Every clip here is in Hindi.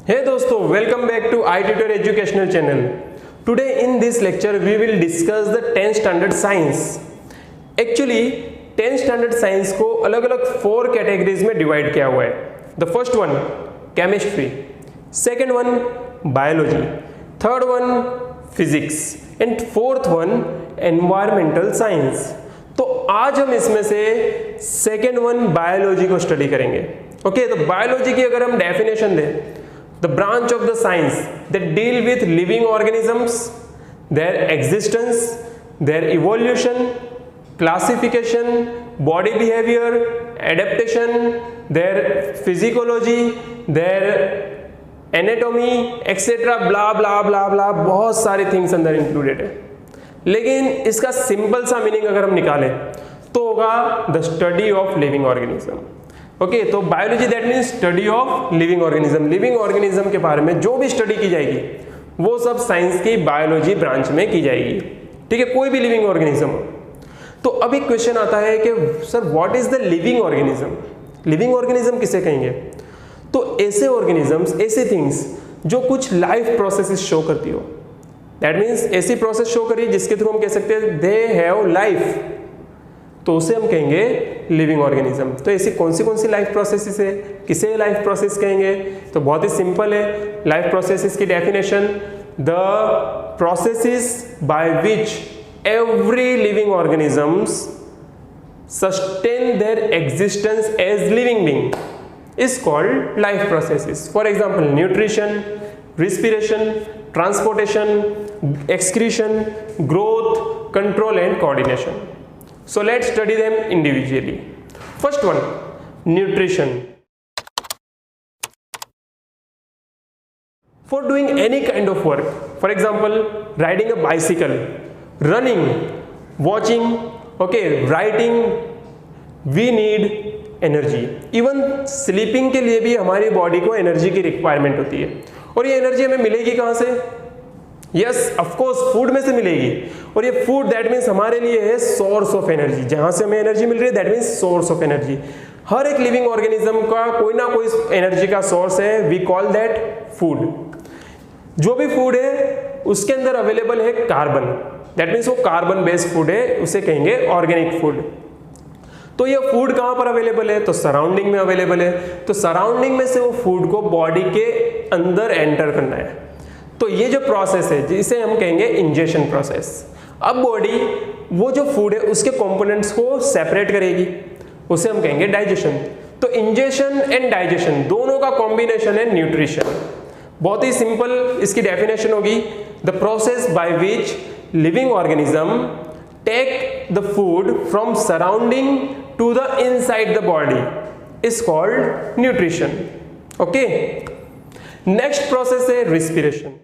Hey दोस्तों, welcome back to iTutor Educational Channel. Today in this lecture we will discuss the 10th standard science. Actually 10th standard science को अलग अलग 4 कैटेगरीज में डिवाइड किया हुआ है. The first one chemistry, second one biology, third one physics and fourth one environmental science. तो आज हम इसमें से सेकेंड वन बायोलॉजी को स्टडी करेंगे. ओके, तो बायोलॉजी की अगर हम डेफिनेशन दें, the branch of the science that deal with living organisms, their existence, their evolution, classification, body behavior, adaptation, their physiology, their anatomy, etc. blah blah blah blah, बहुत सारी थिंग्स अंदर इंक्लूडेड है. लेकिन इसका सिंपल सा मीनिंग अगर हम निकालें तो होगा the study of living organism. Okay, तो biology that means study of living organism. Living organism के बारे में जो भी स्टडी की जाएगी वो सब साइंस की बायोलॉजी ब्रांच में की जाएगी. ठीक है, कोई भी लिविंग ऑर्गेनिज्म हो. तो अभी क्वेश्चन आता है कि sir what is the living organism. Living organism किसे कहेंगे? तो ऐसे ऑर्गेनिजम्स, ऐसे थिंग्स जो कुछ लाइफ प्रोसेसेस शो करती हो. दैट मीन्स ऐसी प्रोसेस शो करिए जिसके थ्रू हम कह सकते हैं दे हैव लाइफ, तो उसे हम कहेंगे लिविंग ऑर्गेनिज्म. तो ऐसी कौन सी लाइफ प्रोसेसेस है, किसे लाइफ प्रोसेस कहेंगे? तो बहुत ही सिंपल है. लाइफ प्रोसेसेस की definition, the processes by which every living organisms sustain their existence as living being is called life processes. For example, nutrition, respiration, transportation, excretion, growth, control and coordination. So let's study them individually. First one, nutrition. For doing any kind of work, for example, riding a bicycle, running, watching, okay, writing, we need energy. Even sleeping के लिए भी हमारी बॉडी को एनर्जी की रिक्वायरमेंट होती है. और ये एनर्जी हमें मिलेगी कहाँ से? यस, ऑफ कोर्स फूड में से मिलेगी. और ये फूड दैट मीन्स हमारे लिए है सोर्स ऑफ एनर्जी. जहाँ से हमें एनर्जी मिल रही है that means source of energy. हर एक लिविंग ऑर्गेनिज्म का कोई ना कोई एनर्जी का सोर्स है. We call that food. जो भी फूड है उसके अंदर अवेलेबल है कार्बन. दैट मीन्स वो कार्बन बेस्ड फूड है, उसे कहेंगे ऑर्गेनिक फूड. तो ये फूड कहाँ पर अवेलेबल है? तो सराउंडिंग में अवेलेबल है. तो सराउंडिंग में से वो फूड को बॉडी के अंदर एंटर करना है. तो ये जो प्रोसेस है जिसे हम कहेंगे इंजेशन प्रोसेस. अब बॉडी वो जो फूड है उसके कंपोनेंट्स को सेपरेट करेगी, उसे हम कहेंगे डाइजेशन. तो इंजेशन एंड डाइजेशन दोनों का कॉम्बिनेशन है न्यूट्रिशन. बहुत ही सिंपल इसकी डेफिनेशन होगी, the process by which living organism take the food from surrounding to the inside the body is called nutrition. Okay, next process है respiration.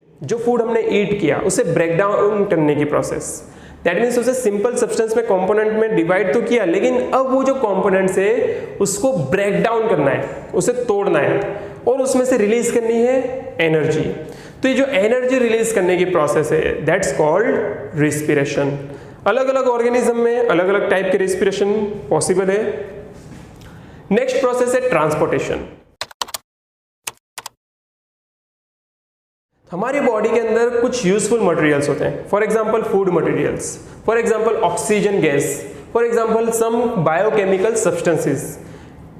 जो फूड हमने ईट किया उसे ब्रेक डाउन करने की प्रोसेस. दैट मीन्स उसे सिंपल सब्सटेंस में कंपोनेंट में डिवाइड तो किया, लेकिन अब वो जो कंपोनेंट्स है उसको ब्रेक डाउन करना है, उसे तोड़ना है और उसमें से रिलीज करनी है एनर्जी. तो ये जो एनर्जी रिलीज करने की प्रोसेस है दैट्स कॉल्ड रिस्पिरेशन. अलग अलग ऑर्गेनिज्म में अलग अलग टाइप के रिस्पिरेशन पॉसिबल है. नेक्स्ट प्रोसेस है ट्रांसपोर्टेशन. हमारी बॉडी के अंदर कुछ यूजफुल मटेरियल्स होते हैं. For example food materials, for example oxygen gas, for example some biochemical substances.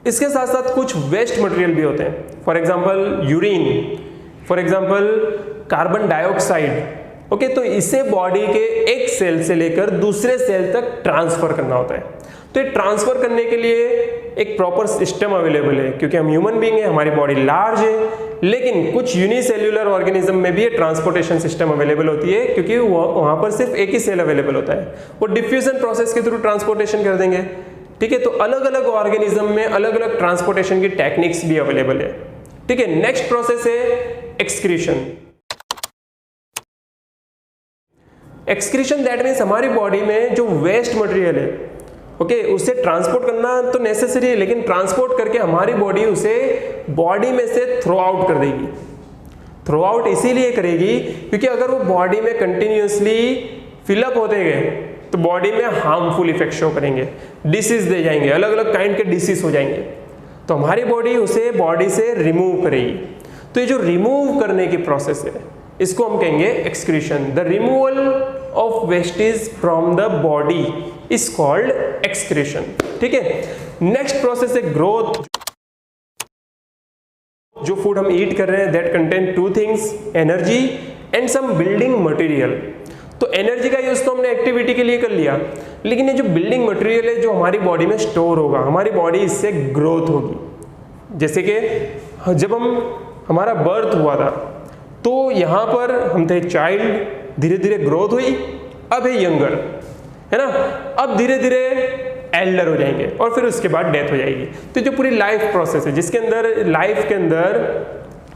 इसके साथ साथ कुछ वेस्ट मटेरियल भी होते हैं. For example urine, for example carbon dioxide. Okay, तो इसे बॉडी के एक सेल से लेकर दूसरे सेल तक ट्रांसफर करना होता है. तो ये ट्रांसफर करने के लिए एक प्रॉपर सिस्टम अवेलेबल है, क्योंकि हम ह्यूमन बीइंग है, हमारी बॉडी लार्ज है. लेकिन कुछ यूनिसेल्युलर ऑर्गेनिज्म में भी ये ट्रांसपोर्टेशन सिस्टम अवेलेबल होती है, क्योंकि वहां पर सिर्फ एक ही सेल अवेलेबल होता है. वो डिफ्यूजन प्रोसेस के थ्रू ट्रांसपोर्टेशन कर देंगे. ठीक है, तो अलग अलग ऑर्गेनिज्म में अलग अलग ट्रांसपोर्टेशन की टेक्निक्स भी अवेलेबल है. ठीक है, नेक्स्ट प्रोसेस है एक्सक्रीशन. एक्सक्रीशन दैट मीन्स हमारी बॉडी में जो वेस्ट मटेरियल है, ओके, उसे ट्रांसपोर्ट करना तो नेसेसरी है, लेकिन ट्रांसपोर्ट करके हमारी बॉडी उसे बॉडी में से थ्रो आउट कर देगी. थ्रो आउट इसीलिए करेगी क्योंकि अगर वो बॉडी में कंटिन्यूअसली फिलअप होते गए तो बॉडी में हार्मफुल इफेक्ट शो करेंगे, डिसीज दे जाएंगे, अलग अलग काइंड के डिसीज हो जाएंगे. तो हमारी बॉडी उसे बॉडी से रिमूव करेगी। तो ये जो रिमूव करने की प्रोसेस है इसको हम कहेंगे excretion. The removal of wastage from the body is called excretion. ठीक है, नेक्स्ट प्रोसेस है ग्रोथ। जो फूड हम ईट कर रहे हैं that contain two things, energy and some building material. तो एनर्जी का यूज तो हमने एक्टिविटी के लिए कर लिया, लेकिन ये जो बिल्डिंग मटेरियल है जो हमारी बॉडी में स्टोर होगा, हमारी बॉडी इससे ग्रोथ होगी। जैसे कि जब हमारा बर्थ हुआ था तो यहाँ पर हम थे चाइल्ड, धीरे धीरे ग्रोथ हुई, अब है यंगर, है ना, अब धीरे धीरे एल्डर हो जाएंगे और फिर उसके बाद डेथ हो जाएगी। तो जो पूरी लाइफ प्रोसेस है जिसके अंदर लाइफ के अंदर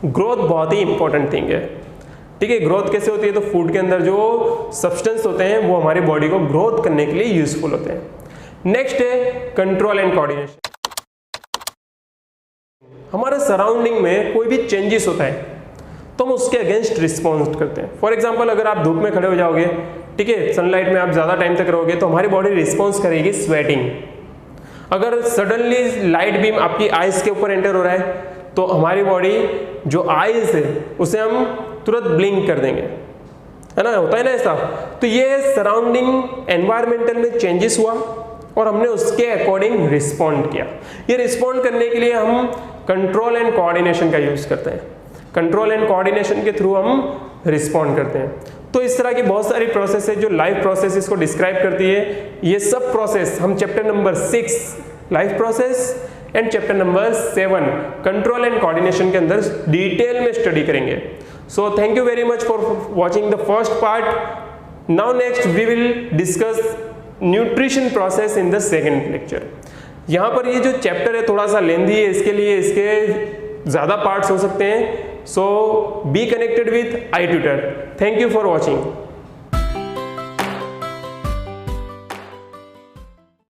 ग्रोथ बहुत ही इंपॉर्टेंट थिंग है। ठीक है, ग्रोथ कैसे होती है? तो फूड के अंदर जो सब्सटेंस होते हैं वो हमारी बॉडी को ग्रोथ करने के लिए यूजफुल होते हैं। नेक्स्ट है कंट्रोल एंड कोऑर्डिनेशन। हमारे सराउंडिंग में कोई भी चेंजेस होता है तो हम उसके अगेंस्ट रिस्पॉन्स करते हैं। फॉर एग्जाम्पल, अगर आप धूप में खड़े हो जाओगे, ठीक है, सनलाइट में आप ज़्यादा टाइम तक रहोगे तो हमारी बॉडी रिस्पॉन्स करेगी स्वेटिंग। अगर सडनली लाइट बीम आपकी आइज के ऊपर एंटर हो रहा है तो हमारी बॉडी जो आइज है उसे हम तुरंत ब्लिंक कर देंगे, है ना, होता है ना ऐसा। तो ये सराउंडिंग एनवायरमेंटल में चेंजेस हुआ और हमने उसके अकॉर्डिंग रिस्पॉन्ड किया। ये रिस्पॉन्ड करने के लिए हम कंट्रोल एंड कोऑर्डिनेशन का यूज करते हैं। कंट्रोल एंड कोऑर्डिनेशन के थ्रू हम रिस्पॉन्ड करते हैं। तो इस तरह की बहुत सारी प्रोसेस है जो लाइफ प्रोसेस को डिस्क्राइब करती है। ये सब प्रोसेस हम chapter number 6 life process and chapter number 7 control and coordination के अंदर डिटेल में स्टडी करेंगे। So thank you very much for watching the first part. Now next we will discuss nutrition process in the second lecture. यहाँ पर ये जो चैप्टर है थोड़ा सा लेंदी है, इसके लिए इसके ज़्यादा पार्ट्स हो सकते हैं। So be connected with iTutor. Thank you for watching.